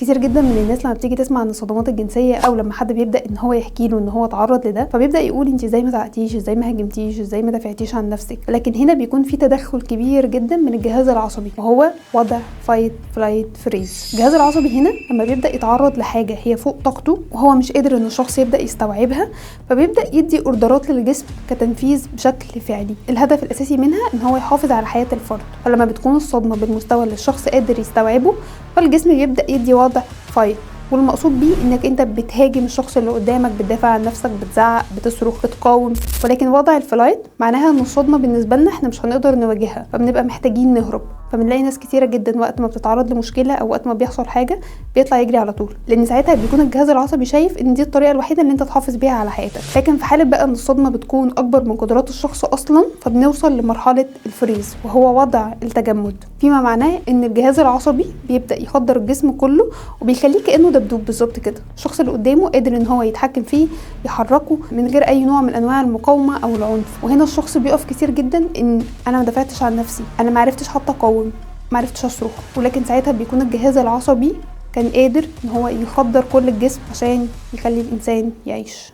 كتير جدا من الناس لما بتيجي تسمع عن الصدمات الجنسيه او لما حد بيبدا ان هو يحكي له ان هو اتعرض لده، فبيبدا يقول انت ازاي ما زعقتيش، ازاي ما هاجمتيش، ازاي ما دافعتيش عن نفسك. لكن هنا بيكون في تدخل كبير جدا من الجهاز العصبي، وهو وضع فايت فلايت فريز. الجهاز العصبي هنا لما بيبدا يتعرض لحاجه هي فوق طاقته وهو مش قادر ان الشخص يبدا يستوعبها، فبيبدا يدي اوردرات للجسم كتنفيذ بشكل فعلي. الهدف الاساسي منها ان هو يحافظ على حياه الفرد. فلما بتكون الصدمه بالمستوى اللي الشخص قادر يستوعبه، فالجسم بيبدا يدي وضع فايت، والمقصود بيه انك انت بتهاجم الشخص اللي قدامك، بتدافع عن نفسك، بتزعق، بتصرخ، بتقاوم. ولكن وضع الفلايت معناها ان الصدمه بالنسبه لنا احنا مش هنقدر نواجهها، فبنبقى محتاجين نهرب. فبنلاقي ناس كتيره جدا وقت ما بتتعرض لمشكله او وقت ما بيحصل حاجه بيطلع يجري على طول، لان ساعتها بيكون الجهاز العصبي شايف ان دي الطريقه الوحيده اللي انت تحافظ بيها على حياتك. لكن في حاله بقى ان الصدمه بتكون اكبر من قدرات الشخص اصلا، فبنوصل لمرحله الفريز، وهو وضع التجمد، فيما معناه ان الجهاز العصبي بيبدا يخدر الجسم كله وبيخليه كانه دبدوب بالظبط كده. الشخص اللي قدامه قادر ان هو يتحكم فيه، يحركه من غير اي نوع من انواع المقاومه او العنف. وهنا الشخص بيقف كتير جدا ان انا ما دافعتش عن نفسي، انا ما عرفتش حتى اقاوم، ما عرفتش اصرخ. ولكن ساعتها بيكون الجهاز العصبي كان قادر ان هو يخدر كل الجسم عشان يخلي الانسان يعيش.